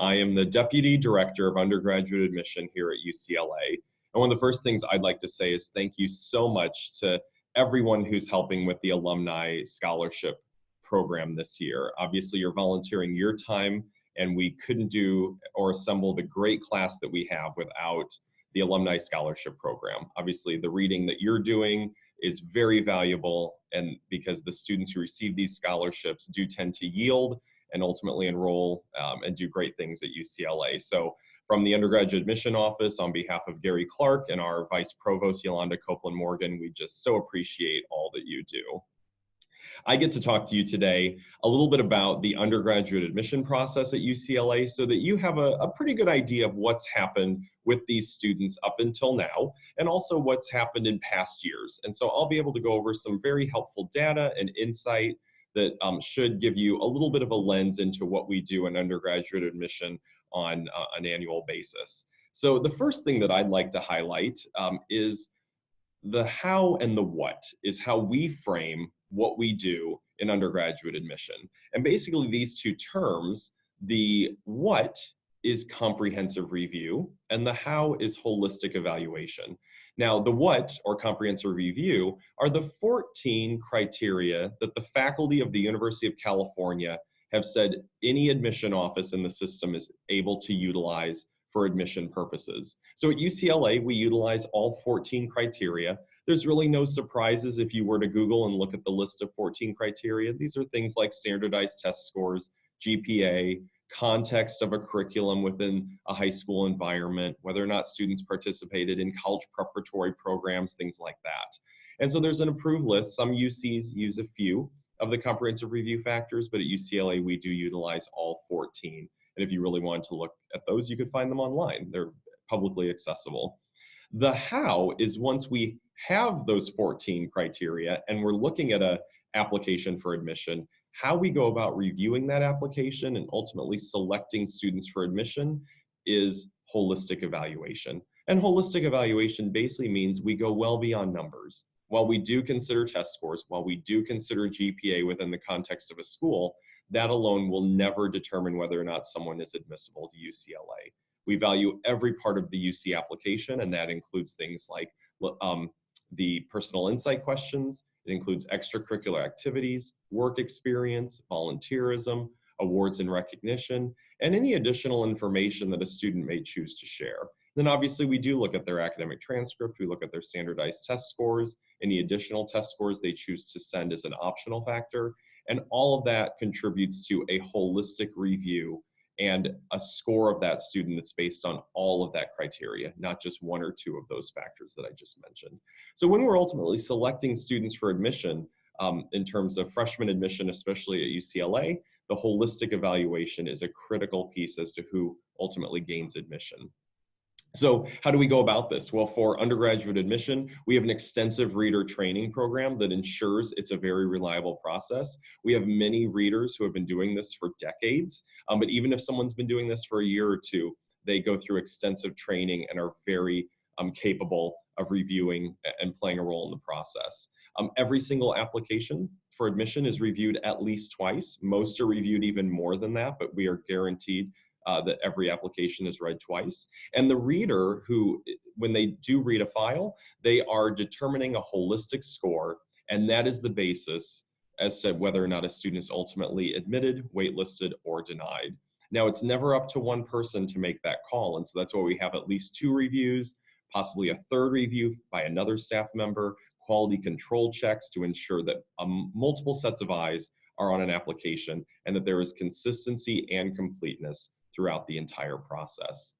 I am the Deputy Director of Undergraduate Admission here at UCLA. And one of the first things I'd like to say is thank you so much to everyone who's helping with the Alumni Scholarship Program this year. Obviously, you're volunteering your time, and we couldn't do or assemble the great class that we have without the Alumni Scholarship Program. Obviously, the reading that you're doing is very valuable, and because the students who receive these scholarships do tend to yield and ultimately enroll and do great things at UCLA. So from the Undergraduate Admission Office, on behalf of Gary Clark and our Vice Provost, Yolanda Copeland-Morgan, we just so appreciate all that you do. I get to talk to you today a little bit about the undergraduate admission process at UCLA so that you have a pretty good idea of what's happened with these students up until now, and also what's happened in past years. And so I'll be able to go over some very helpful data and insight that should give you a little bit of a lens into what we do in undergraduate admission on an annual basis. So the first thing that I'd like to highlight is the how and the what, is how we frame what we do in undergraduate admission. And basically these two terms, the what is comprehensive review and the how is holistic evaluation. Now, the what, or comprehensive review, are the 14 criteria that the faculty of the University of California have said any admission office in the system is able to utilize for admission purposes. So at UCLA, we utilize all 14 criteria. There's really no surprises if you were to Google and look at the list of 14 criteria. These are things like standardized test scores, GPA, context of a curriculum within a high school environment, whether or not students participated in college preparatory programs, things like that. And so there's an approved list. Some UCs use a few of the comprehensive review factors, but at UCLA, we do utilize all 14. And if you really wanted to look at those, you could find them online. They're publicly accessible. The how is once we have those 14 criteria and we're looking at an application for admission, how we go about reviewing that application and ultimately selecting students for admission is holistic evaluation. And holistic evaluation basically means we go well beyond numbers. While we do consider test scores, while we do consider GPA within the context of a school, that alone will never determine whether or not someone is admissible to UCLA. We value every part of the UC application, and that includes things like the personal insight questions. It includes extracurricular activities, work experience, volunteerism, awards and recognition, and any additional information that a student may choose to share. Then obviously we do look at their academic transcript, we look at their standardized test scores, any additional test scores they choose to send as an optional factor, and all of that contributes to a holistic review and a score of that student that's based on all of that criteria, not just one or two of those factors that I just mentioned. So when we're ultimately selecting students for admission, in terms of freshman admission, especially at UCLA, the holistic evaluation is a critical piece as to who ultimately gains admission. So how do we go about this? Well, for undergraduate admission, we have an extensive reader training program that ensures it's a very reliable process. We have many readers who have been doing this for decades, but even if someone's been doing this for a year or two, they go through extensive training and are very capable of reviewing and playing a role in the process. Every single application for admission is reviewed at least twice. Most are reviewed even more than that, but we are guaranteed that every application is read twice. And the reader who, when they do read a file, they are determining a holistic score, and that is the basis as to whether or not a student is ultimately admitted, waitlisted, or denied. Now, it's never up to one person to make that call, and so that's why we have at least 2 reviews, possibly a 3rd review by another staff member, quality control checks to ensure that multiple sets of eyes are on an application and that there is consistency and completeness throughout the entire process.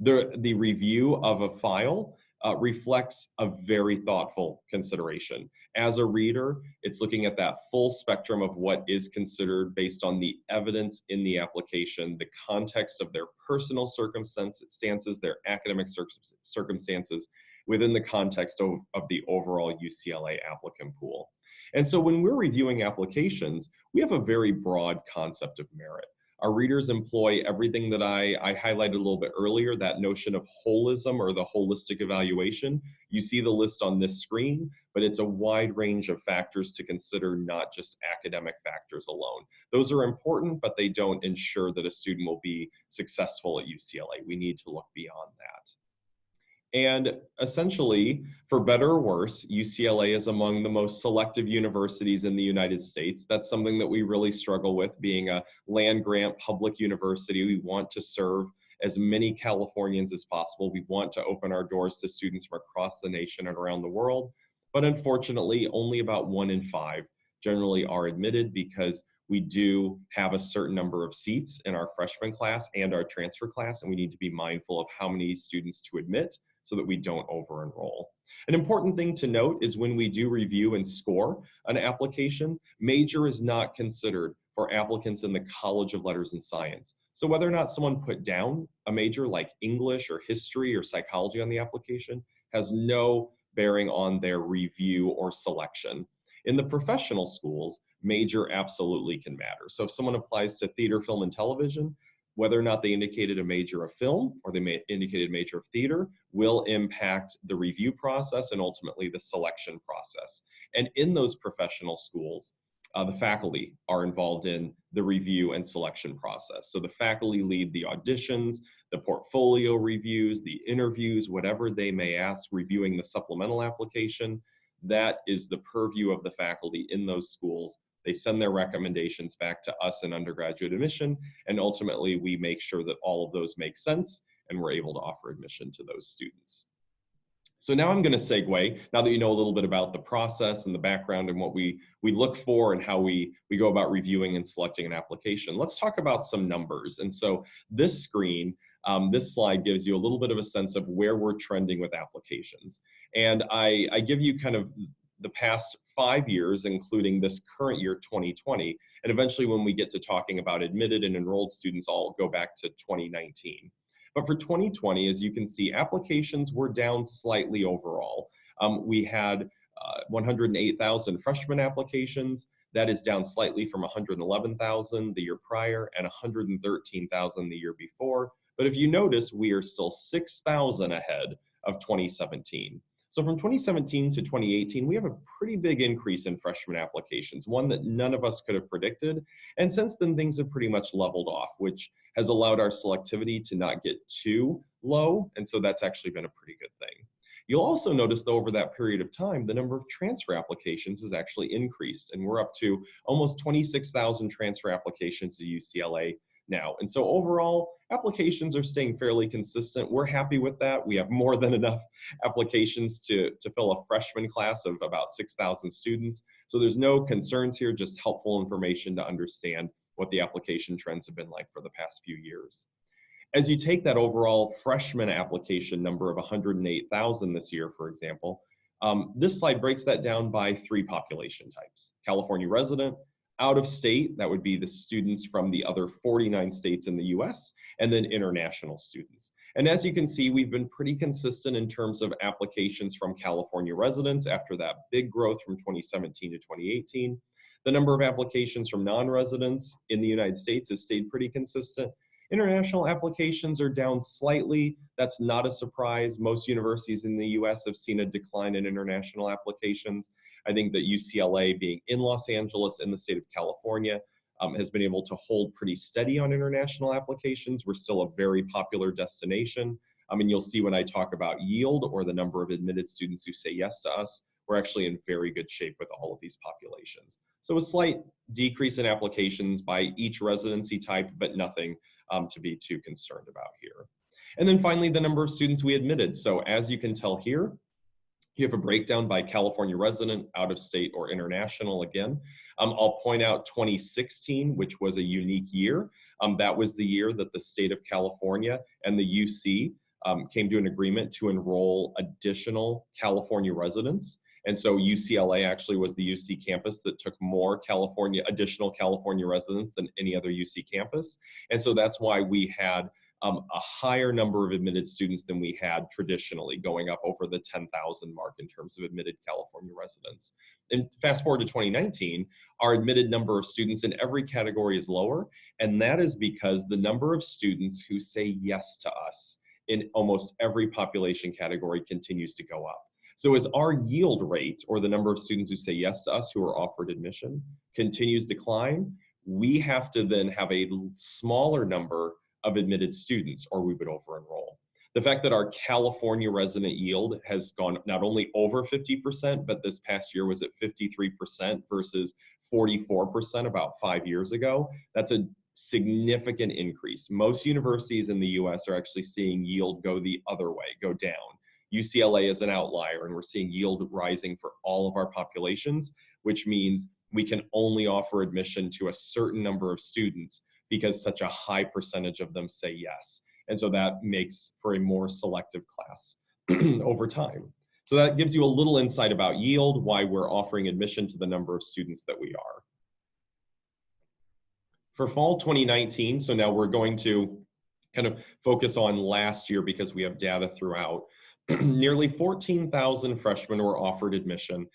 The review of a file reflects a very thoughtful consideration. As a reader, it's looking at that full spectrum of what is considered based on the evidence in the application, the context of their personal circumstances, their academic circumstances within the context of the overall UCLA applicant pool. And so when we're reviewing applications, we have a very broad concept of merit. Our readers employ everything that I highlighted a little bit earlier, that notion of holism or the holistic evaluation. You see the list on this screen, but it's a wide range of factors to consider, not just academic factors alone. Those are important, but they don't ensure that a student will be successful at UCLA. We need to look beyond that. And essentially, for better or worse, UCLA is among the most selective universities in the United States. That's something that we really struggle with, being a land-grant public university. We want to serve as many Californians as possible. We want to open our doors to students from across the nation and around the world. But unfortunately, only about 1 in 5 generally are admitted, because we do have a certain number of seats in our freshman class and our transfer class, and we need to be mindful of how many students to admit so that we don't over-enroll. An important thing to note is when we do review and score an application, major is not considered for applicants in the College of Letters and Science. So whether or not someone put down a major like English or history or psychology on the application has no bearing on their review or selection. In the professional schools, major absolutely can matter. So if someone applies to theater, film, and television, whether or not they indicated a major of film or they indicated a major of theater will impact the review process and ultimately the selection process. And in those professional schools, the faculty are involved in the review and selection process. So the faculty lead the auditions, the portfolio reviews, the interviews, whatever they may ask, reviewing the supplemental application. That is the purview of the faculty in those schools. They send their recommendations back to us in undergraduate admission, and ultimately we make sure that all of those make sense and we're able to offer admission to those students. So now I'm going to segue, now that you know a little bit about the process and the background and what we look for and how we go about reviewing and selecting an application. Let's talk about some numbers. And so this screen, this slide gives you a little bit of a sense of where we're trending with applications. And I give you kind of the past 5 years, including this current year, 2020. And eventually when we get to talking about admitted and enrolled students, I'll go back to 2019. But for 2020, as you can see, applications were down slightly overall. We had 108,000 freshman applications. That is down slightly from 111,000 the year prior and 113,000 the year before. But if you notice, we are still 6,000 ahead of 2017. So from 2017 to 2018, we have a pretty big increase in freshman applications, one that none of us could have predicted. And since then, things have pretty much leveled off, which has allowed our selectivity to not get too low. And so that's actually been a pretty good thing. You'll also notice, though, over that period of time, the number of transfer applications has actually increased, and we're up to almost 26,000 transfer applications to UCLA now. And so overall, applications are staying fairly consistent. We're happy with that. We have more than enough applications to fill a freshman class of about 6,000 students. So there's no concerns here, just helpful information to understand what the application trends have been like for the past few years. As you take that overall freshman application number of 108,000 this year, for example, this slide breaks that down by 3 population types: California resident, out of state, that would be the students from the other 49 states in the US, and then international students. And as you can see, we've been pretty consistent in terms of applications from California residents after that big growth from 2017 to 2018. The number of applications from non-residents in the United States has stayed pretty consistent. International applications are down slightly. That's not a surprise. Most universities in the US have seen a decline in international applications. I think that UCLA, being in Los Angeles in the state of California, has been able to hold pretty steady on international applications. We're still a very popular destination. And you'll see when I talk about yield, or the number of admitted students who say yes to us, we're actually in very good shape with all of these populations. So a slight decrease in applications by each residency type, but nothing to be too concerned about here. And then finally, the number of students we admitted. So as you can tell here, you have a breakdown by California resident, out of state, or international again. I'll point out 2016, which was a unique year. That was the year that the state of California and the UC came to an agreement to enroll additional California residents. And so UCLA actually was the UC campus that took more additional California residents than any other UC campus. And so that's why we had a higher number of admitted students than we had traditionally, going up over the 10,000 mark in terms of admitted California residents. And fast forward to 2019, our admitted number of students in every category is lower, and that is because the number of students who say yes to us in almost every population category continues to go up. So as our yield rate, or the number of students who say yes to us who are offered admission, continues to climb, we have to then have a smaller number of admitted students, or we would over enroll. The fact that our California resident yield has gone not only over 50%, but this past year was at 53% versus 44% about 5 years ago, that's a significant increase. Most universities in the US are actually seeing yield go the other way, go down. UCLA is an outlier, and we're seeing yield rising for all of our populations, which means we can only offer admission to a certain number of students because such a high percentage of them say yes. And so that makes for a more selective class over time. So that gives you a little insight about yield, why we're offering admission to the number of students that we are. For fall 2019, so now we're going to kind of focus on last year because we have data throughout. Nearly 14,000 freshmen were offered admission.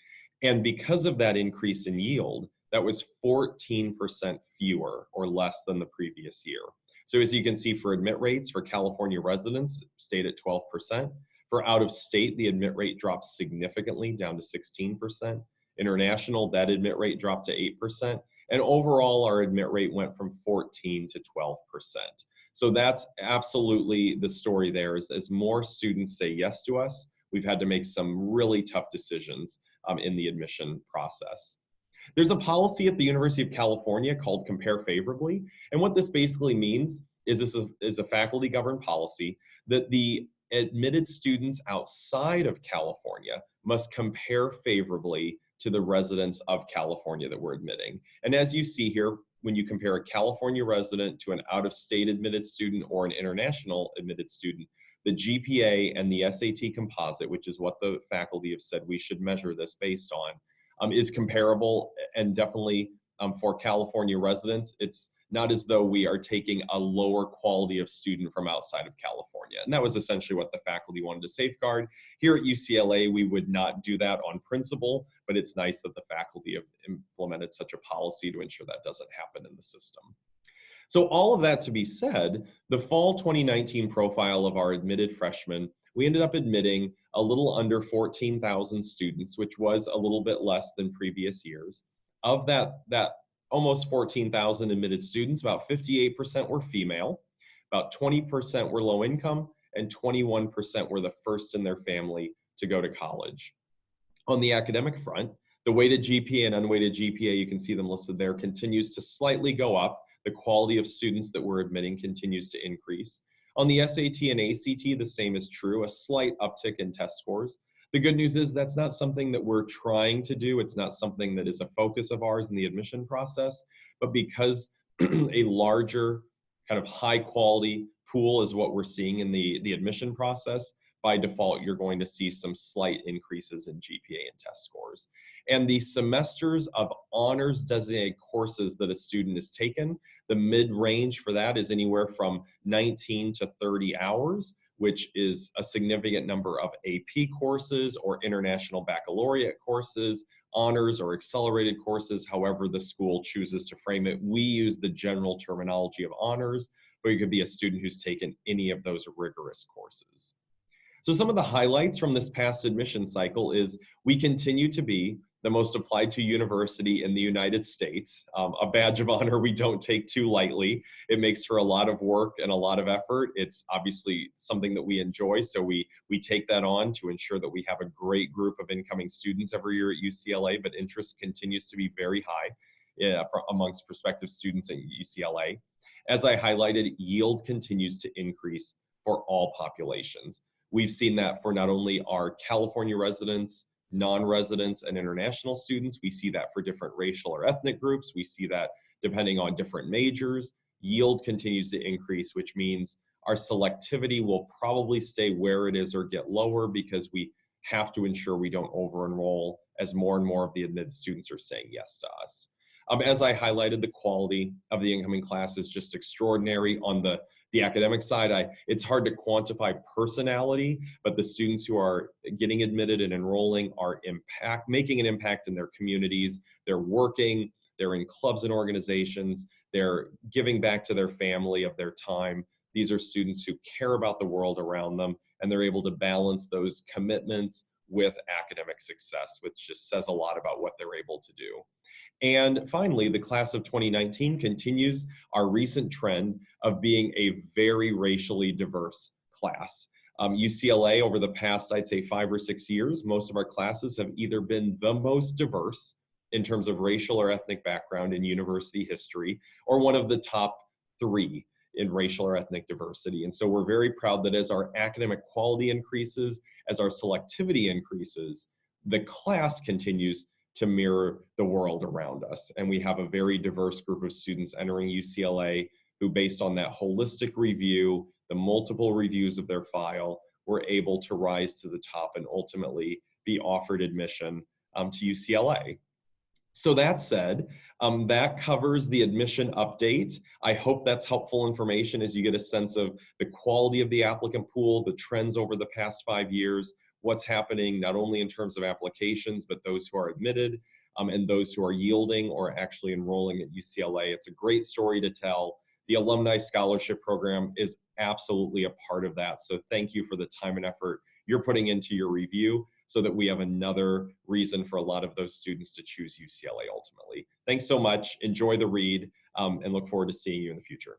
And because of that increase in yield, that was 14% fewer or less than the previous year. So as you can see, for admit rates for California residents, stayed at 12%. For out of state, the admit rate dropped significantly down to 16%. International, that admit rate dropped to 8%. And overall, our admit rate went from 14 to 12%. So that's absolutely the story there, is as more students say yes to us, we've had to make some really tough decisions in the admission process. There's a policy at the University of California called Compare Favorably. And what this basically means is this is a faculty governed policy that the admitted students outside of California must compare favorably to the residents of California that we're admitting. And as you see here, when you compare a California resident to an out-of-state admitted student or an international admitted student, the GPA and the SAT composite, which is what the faculty have said we should measure this based on, is comparable. And definitely for California residents, it's not as though we are taking a lower quality of student from outside of California. And that was essentially what the faculty wanted to safeguard. Here at UCLA, we would not do that on principle, but it's nice that the faculty have implemented such a policy to ensure that doesn't happen in the system. So all of that to be said, the fall 2019 profile of our admitted freshmen, we ended up admitting a little under 14,000 students, which was a little bit less than previous years. Of that almost 14,000 admitted students, about 58% were female, about 20% were low income, and 21% were the first in their family to go to college. On the academic front, the weighted GPA and unweighted GPA, you can see them listed there, continues to slightly go up. The quality of students that we're admitting continues to increase. On the SAT and ACT, the same is true, a slight uptick in test scores. The good news is that's not something that we're trying to do. It's not something that is a focus of ours in the admission process, but because a larger kind of high quality pool is what we're seeing in the admission process, by default, you're going to see some slight increases in GPA and test scores. And the semesters of honors designated courses that a student has taken, the mid-range for that is anywhere from 19 to 30 hours, which is a significant number of AP courses or international baccalaureate courses, honors or accelerated courses, however the school chooses to frame it. We use the general terminology of honors, but you could be a student who's taken any of those rigorous courses. So some of the highlights from this past admission cycle is we continue to be the most applied to university in the United States, a badge of honor we don't take too lightly. It makes for a lot of work and a lot of effort. It's obviously something that we enjoy, so we take that on to ensure that we have a great group of incoming students every year at UCLA, but interest continues to be very high amongst prospective students at UCLA. As I highlighted, yield continues to increase for all populations. We've seen that for not only our California residents, non-residents, and international students. We see that for different racial or ethnic groups. We see that depending on different majors. Yield continues to increase, which means our selectivity will probably stay where it is or get lower because we have to ensure we don't over-enroll as more and more of the admitted students are saying yes to us. As I highlighted, the quality of the incoming class is just extraordinary. On the academic side, it's hard to quantify personality, but the students who are getting admitted and enrolling are making an impact in their communities. They're working, they're in clubs and organizations, they're giving back to their family of their time. These are students who care about the world around them, and they're able to balance those commitments with academic success, which just says a lot about what they're able to do. And finally, the class of 2019 continues our recent trend of being a very racially diverse class. UCLA, over the past, I'd say 5 or 6 years, most of our classes have either been the most diverse in terms of racial or ethnic background in university history, or one of the top 3 in racial or ethnic diversity. And so we're very proud that as our academic quality increases, as our selectivity increases, the class continues to mirror the world around us. And we have a very diverse group of students entering UCLA who, based on that holistic review, the multiple reviews of their file, were able to rise to the top and ultimately be offered admission to UCLA. So that said, that covers the admission update. I hope that's helpful information as you get a sense of the quality of the applicant pool, the trends over the past 5 years, what's happening not only in terms of applications, but those who are admitted and those who are yielding or actually enrolling at UCLA. It's a great story to tell. The Alumni Scholarship Program is absolutely a part of that. So thank you for the time and effort you're putting into your review, so that we have another reason for a lot of those students to choose UCLA ultimately. Thanks so much. Enjoy the read and look forward to seeing you in the future.